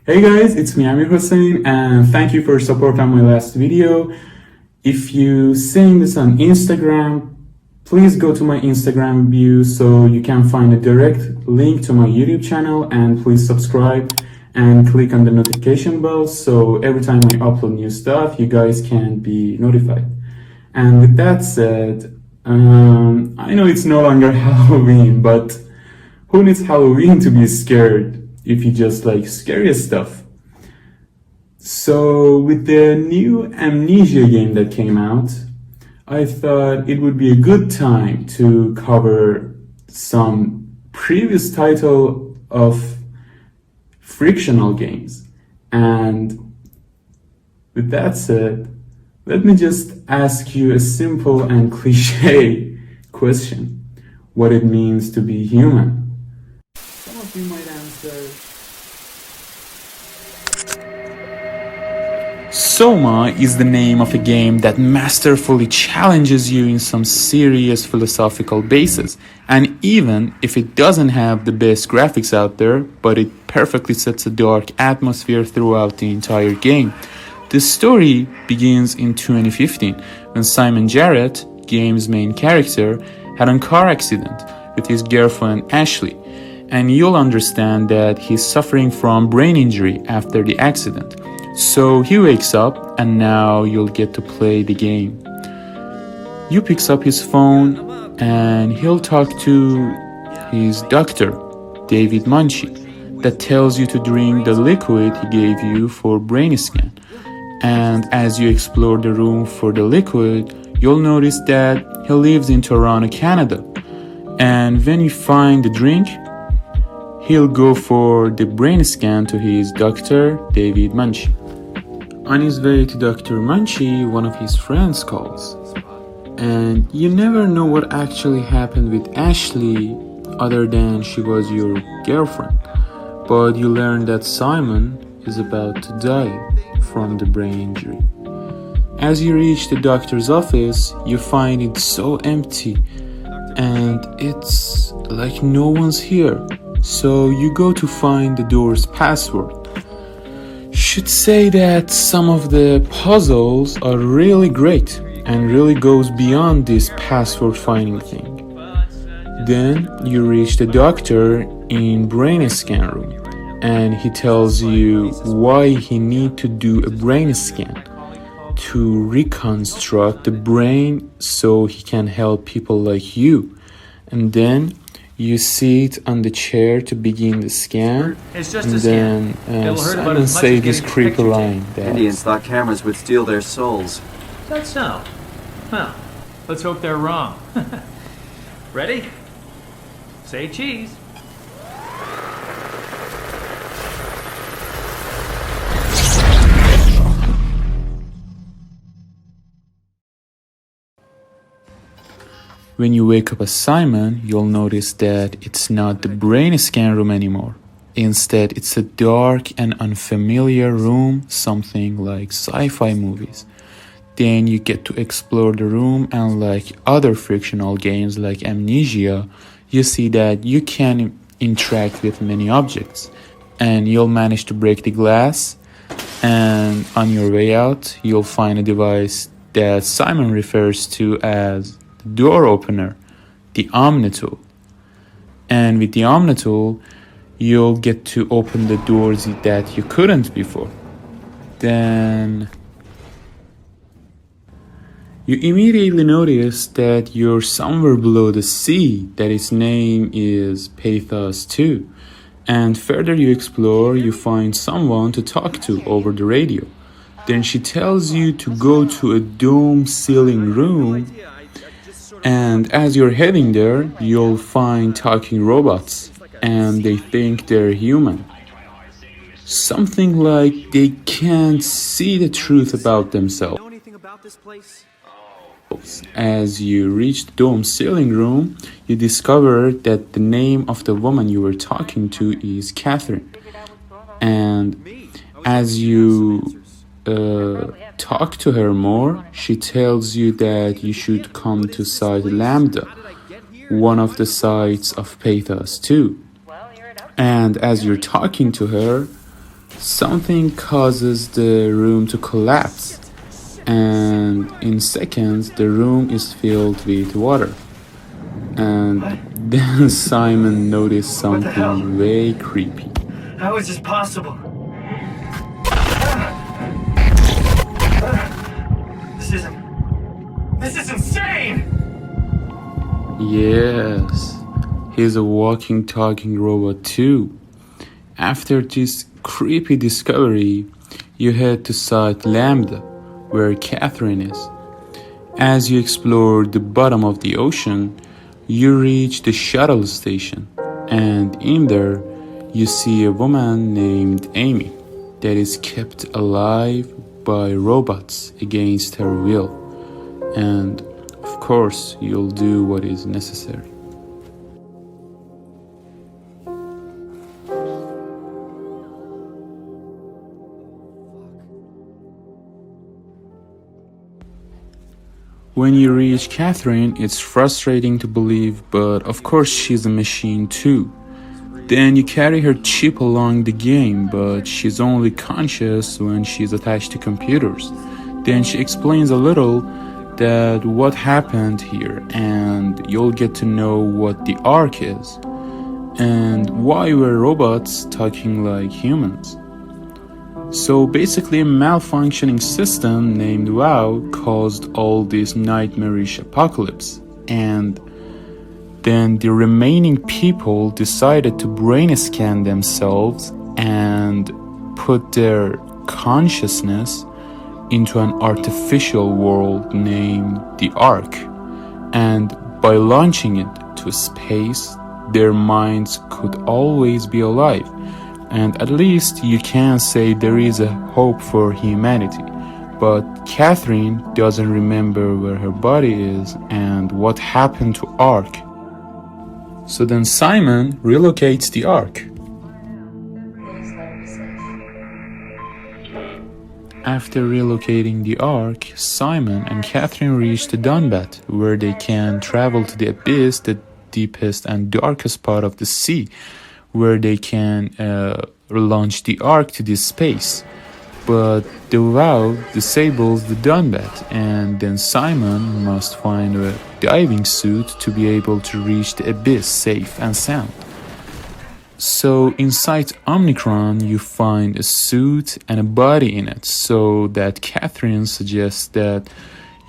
Hey guys, it's me, Amir Hussein, and thank you for support on my last video. If you seeing this on Instagram, please go to my Instagram view so you can find a direct link to my YouTube channel, and please subscribe and click on the notification bell so every time I upload new stuff, you guys can be notified. And with that said, I know it's no longer Halloween, but who needs Halloween to be scared if you just like scary stuff? So with the new Amnesia game that came out, I thought it would be a good time to cover some previous title of frictional games. And with that said, let me just ask you a simple and cliche question: what it means to be human. Some of you might answer, Soma is the name of a game that masterfully challenges you in some serious philosophical basis, and even if it doesn't have the best graphics out there, but it perfectly sets a dark atmosphere throughout the entire game. The story begins in 2015 when Simon Jarrett, game's main character, had a car accident with his girlfriend Ashley, and you'll understand that he's suffering from brain injury after the accident. So he wakes up, and now you'll get to play the game. You picks up his phone, and he'll talk to his doctor, David Munchie, that tells you to drink the liquid he gave you for brain scan. And as you explore the room for the liquid, you'll notice that he lives in Toronto, Canada. And when you find the drink, he'll go for the brain scan to his doctor, David Munchie. On his way to Dr. Munchie, one of his friends calls. And you never know what actually happened with Ashley other than she was your girlfriend. But you learn that Simon is about to die from the brain injury. As you reach the doctor's office, you find it so empty and it's like no one's here. So you go to find the door's password. Should say that some of the puzzles are really great and really goes beyond this password finding thing. Then you reach the doctor in brain scan room, and he tells you why he need to do a brain scan to reconstruct the brain so he can help people like you. And then you sit on the chair to begin the scan, it's just and a then Simon say this creepy line that Indians thought cameras would steal their souls. Is that so? Well, let's hope they're wrong. Ready? Say cheese. when you wake up as Simon, you'll notice that it's not the brain scan room anymore. Instead, it's a dark and unfamiliar room, something like sci-fi movies. Then you get to explore the room, and like other frictional games like Amnesia, you see that you can interact with many objects, and you'll manage to break the glass, and on your way out, you'll find a device that Simon refers to as the door opener, the Omnitool. And with the Omnitool, you'll get to open the doors that you couldn't before. Then you immediately notice that you're somewhere below the sea, that its name is Pathos 2. And further you explore, you find someone to talk to over the radio. Then she tells you to go to a dome ceiling room, and as you're heading there, you'll find talking robots, and they think they're human. Something like they can't see the truth about themselves. As you reach the dome ceiling room, you discover that the name of the woman you were talking to is Catherine. And as you talk to her more, she tells you that you should come to site Lambda, one of the sites of Pathos 2. And as you're talking to her, Something causes the room to collapse, and in seconds the room is filled with water. And then Simon noticed something way creepy. How is this possible? This is insane! Yes, he's a walking, talking robot too. After this creepy discovery, you head to Site Lambda, where Catherine is. As you explore the bottom of the ocean, you reach the shuttle station, and in there, you see a woman named Amy that is kept alive by robots against her will. And of course, you'll do what is necessary. When you reach Catherine, it's frustrating to believe, but of course she's a machine too. Then you carry her chip along the game, but she's only conscious when she's attached to computers. Then she explains a little that what happened here, and you'll get to know what the Ark is, and why we're robots talking like humans. So basically a malfunctioning system named WoW caused all this nightmarish apocalypse, and then the remaining people decided to brain scan themselves and put their consciousness into an artificial world named the Ark, and by launching it to space, their minds could always be alive, and at least you can say there is a hope for humanity. But Catherine doesn't remember where her body is and what happened to Ark. So then Simon relocates the Ark. After relocating the Ark, Simon and Catherine reach the Dunbat, where they can travel to the abyss, the deepest and darkest part of the sea, where they can launch the Ark to this space. But the WoW disables the Dunbat, and then Simon must find a diving suit to be able to reach the abyss safe and sound. So inside Omnicron, you find a suit and a body in it, so that Catherine suggests that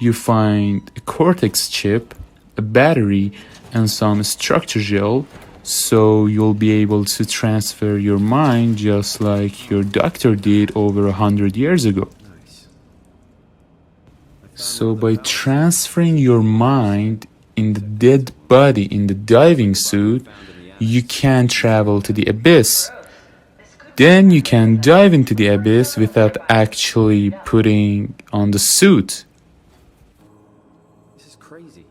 you find a Cortex chip, a battery, and some structure gel, so you'll be able to transfer your mind just like your doctor did over 100 years ago. So by transferring your mind in the dead body in the diving suit, you can travel to the abyss. Then you can dive into the abyss without actually putting on the suit. This is crazy.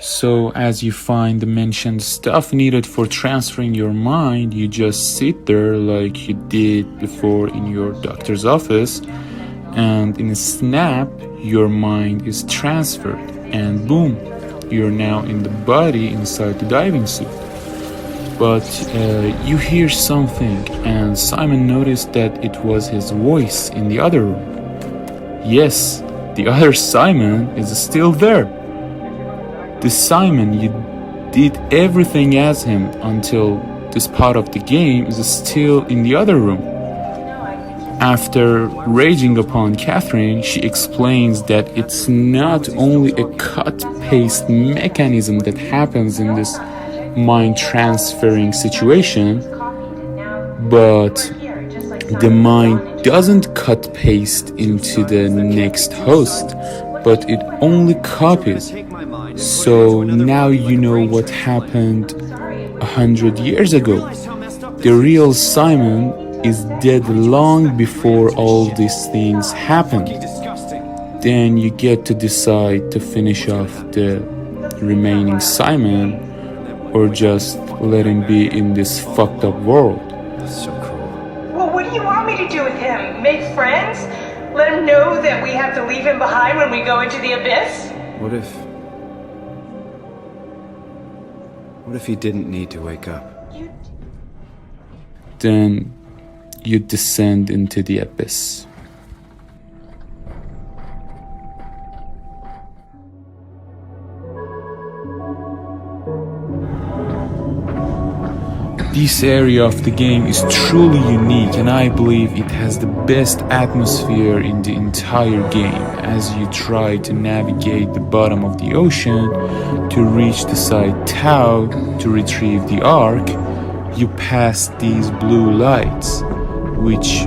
So as you find the mentioned stuff needed for transferring your mind, you just sit there like you did before in your doctor's office, and in a snap, your mind is transferred, and boom, you're now in the body inside the diving suit. But you hear something, and Simon noticed that it was his voice in the other room. Yes, the other Simon is still there. The Simon you did everything as him until this part of the game is still in the other room. After raging upon Catherine, she explains that it's not only a cut-paste mechanism that happens in this mind transferring situation, but the mind doesn't cut paste into the next host, but it only copies. So now you know what happened 100 years ago. The real Simon is dead long before all these things happened. Then you get to decide to finish off the remaining Simon, or just let him be in this fucked up world. That's so cruel. Well, what do you want me to do with him? Make friends? Let him know that we have to leave him behind when we go into the abyss? What if he didn't need to wake up? Then you descend into the abyss. This area of the game is truly unique, and I believe it has the best atmosphere in the entire game as you try to navigate the bottom of the ocean to reach the side Tau to retrieve the Ark. You pass these blue lights, which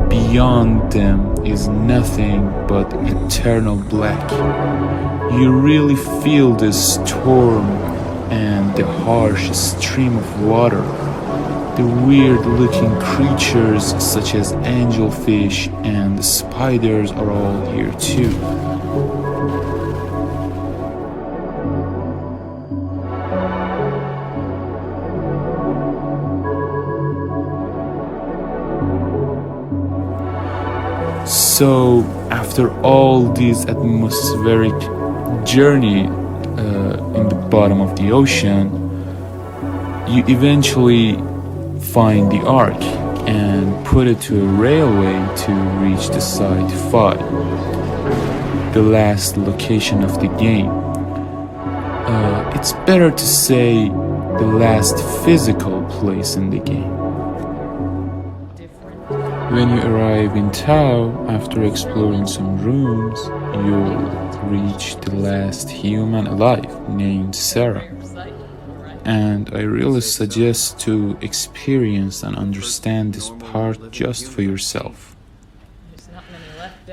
beyond them is nothing but eternal black. You really feel the storm and the harsh stream of water. The weird looking creatures such as angelfish and spiders are all here too. So after all this atmospheric journey in the bottom of the ocean, you eventually find the Ark and put it to a railway to reach the Site 5, the last location of the game. It's better to say the last physical place in the game. When you arrive in Tau, after exploring some rooms, you'll reach the last human alive, named Sarah. And I really suggest to experience and understand this part just for yourself.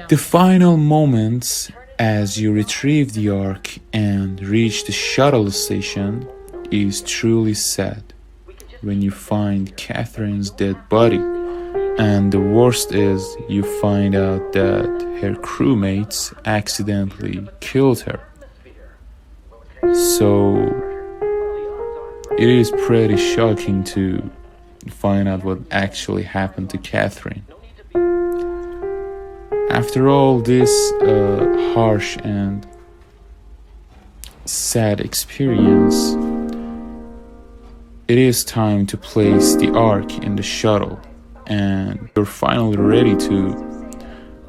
The final moments as you retrieve the Ark and reach the shuttle station is truly sad when you find Catherine's dead body. And the worst is you find out that her crewmates accidentally killed her. So it is pretty shocking to find out what actually happened to Catherine. After all this harsh and sad experience, it is time to place the Ark in the shuttle, and you're finally ready to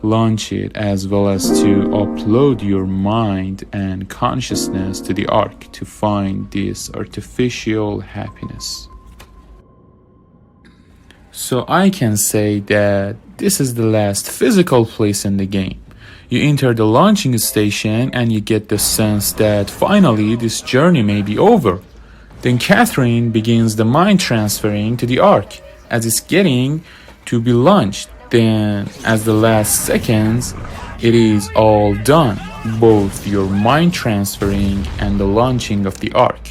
launch it, as well as to upload your mind and consciousness to the Ark to find this artificial happiness. So I can say that this is the last physical place in the game. You enter the launching station and you get the sense that finally this journey may be over. Then Catherine begins the mind transferring to the Ark as it's getting to be launched. Then, as the last seconds, it is all done, both your mind transferring and the launching of the Ark.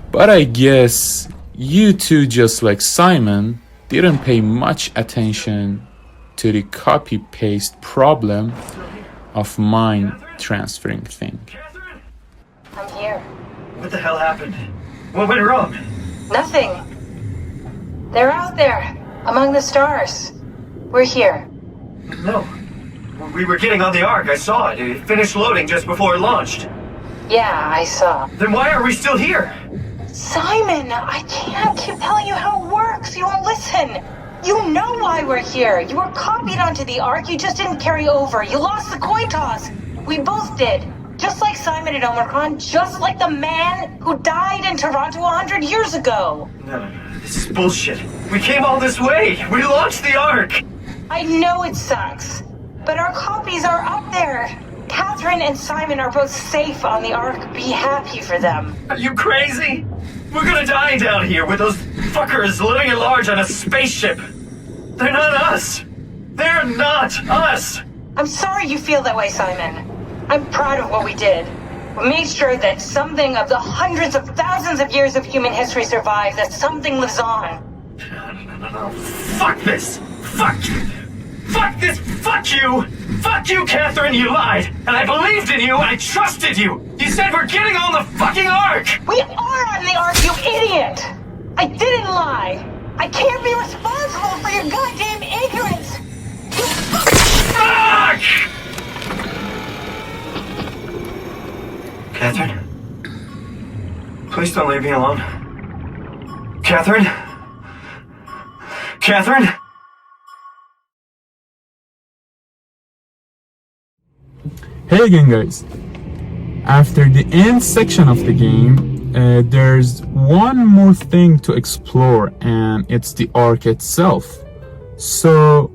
But I guess you two, just like Simon, didn't pay much attention to the copy-paste problem of mind transferring thing. I'm here. What the hell happened? What went wrong? Nothing. They're out there, among the stars. We're here. No. We were getting on the Ark. I saw it. It finished loading just before it launched. Yeah, I saw. Then why are we still here? Simon, I can't keep telling you how it works. You won't listen. You know why we're here. You were copied onto the Ark. You just didn't carry over. You lost the coin toss. We both did. Just like Simon at Omicron, just like the man who died in Toronto 100 years ago. No. This is bullshit. We came all this way. We launched the Ark. I know it sucks, but our copies are up there. Catherine and Simon are both safe on the Ark. Be happy for them. Are you crazy? We're gonna die down here with those fuckers living at large on a spaceship. They're not us. They're not us. I'm sorry you feel that way, Simon. I'm proud of what we did. We made sure that something of the hundreds of thousands of years of human history survives, that something lives on. No. Fuck this. Fuck this. Fuck you. Fuck you, Catherine. You lied. And I believed in you. I trusted you. You said we're getting on the fucking Ark. We are on the Ark, you idiot. I didn't lie. I can't be responsible for your goddamn ignorance. Fuck! Catherine? Please don't leave me alone. Catherine? Catherine? Hey again, guys. After the end section of the game, there's one more thing to explore, and it's the arc itself. So,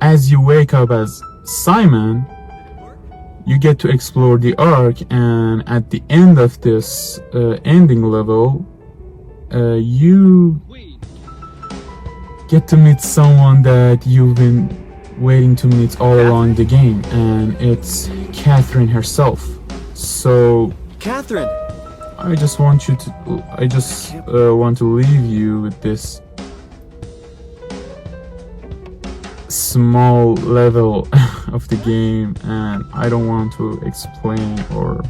as you wake up as Simon, you get to explore the arc, and at the end of this ending level, you get to meet someone that you've been waiting to meet all along the game, and it's Catherine herself. So Catherine! I just want to leave you with this small level of the game, and I don't want to explain or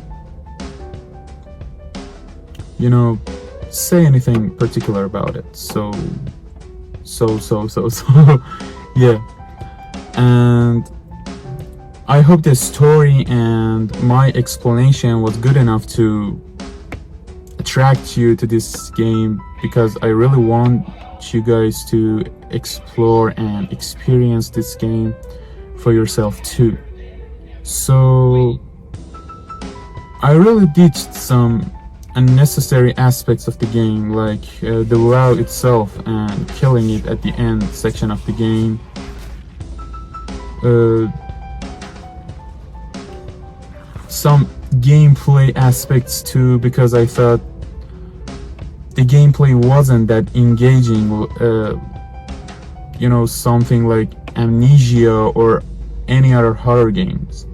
say anything particular about it. So yeah. And I hope the story and my explanation was good enough to attract you to this game, because I really want you guys to explore and experience this game for yourself too. So I really ditched some unnecessary aspects of the game, like the WoW itself and killing it at the end section of the game. Some gameplay aspects too, because I thought the gameplay wasn't that engaging, something like Amnesia or any other horror games.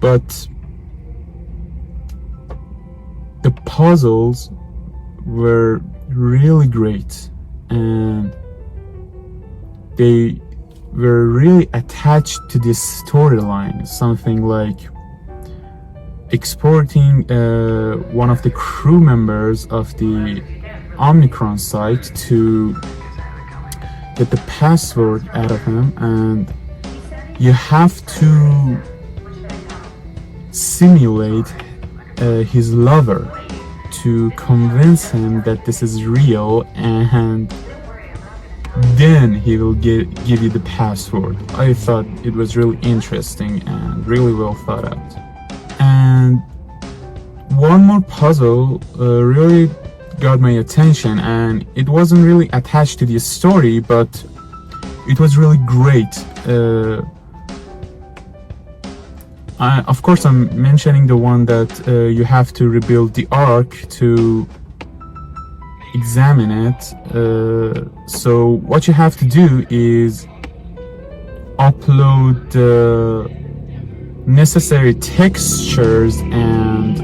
But the puzzles were really great, and they were really attached to this storyline. Something like exporting one of the crew members of the Omicron site to get the password out of him, and you have to simulate his lover to convince him that this is real, and then he will give you the password. I thought it was really interesting and really well thought out. And one more puzzle really got my attention, and it wasn't really attached to the story, but it was really great. Of course, I'm mentioning the one that you have to rebuild the Ark to examine it. So what you have to do is upload the necessary textures, and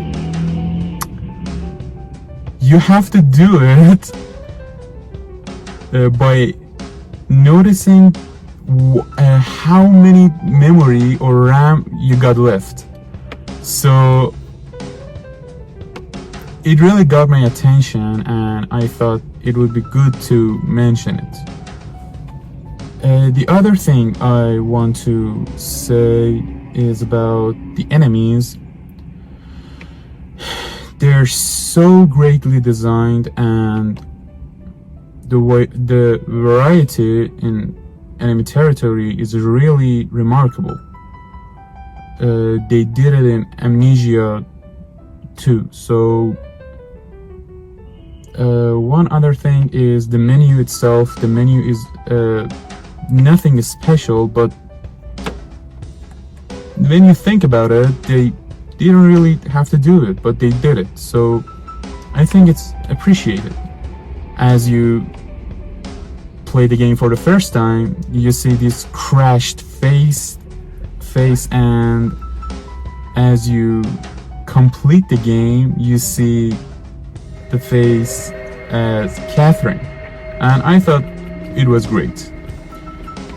you have to do it by noticing how many memory or RAM you got left. So it really got my attention, and I thought it would be good to mention it. The other thing I want to say is about the enemies. They're so greatly designed, and the variety in enemy territory is really remarkable. They did it in Amnesia too. So one other thing is the menu itself. The menu is nothing special, but when you think about it, they didn't really have to do it, but they did it. So I think it's appreciated. As you play the game for the first time, you see this crashed face, and as you complete the game, you see the face as Catherine, and I thought it was great.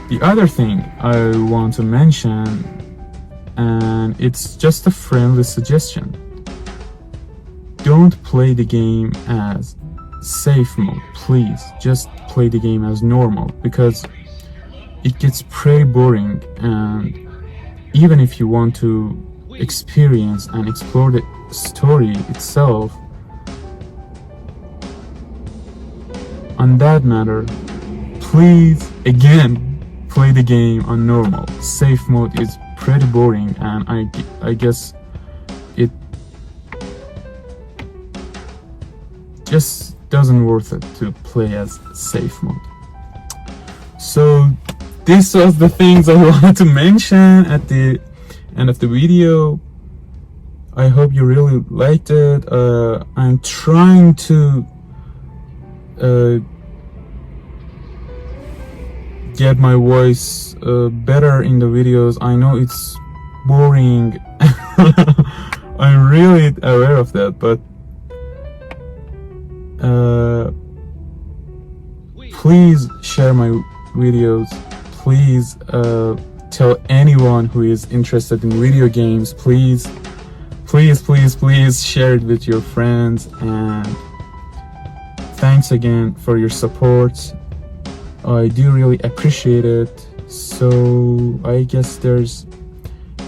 The other thing I want to mention, and it's just a friendly suggestion, don't play the game as safe mode, please. Just play the game as normal, because it gets pretty boring, and even if you want to experience and explore the story itself, on that matter, please again play the game on normal. Safe mode is pretty boring, and I guess it just doesn't worth it to play as safe mode. So this was the things I wanted to mention at the end of the video. I hope you really liked it. I'm trying to get my voice better in the videos. I know it's boring. I'm really aware of that, but please share my videos. Please tell anyone who is interested in video games. Please share it with your friends, and thanks again for your support. I do really appreciate it. So I guess there's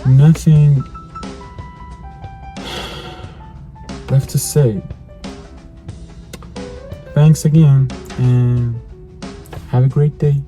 nothing left to say. Thanks again, and have a great day.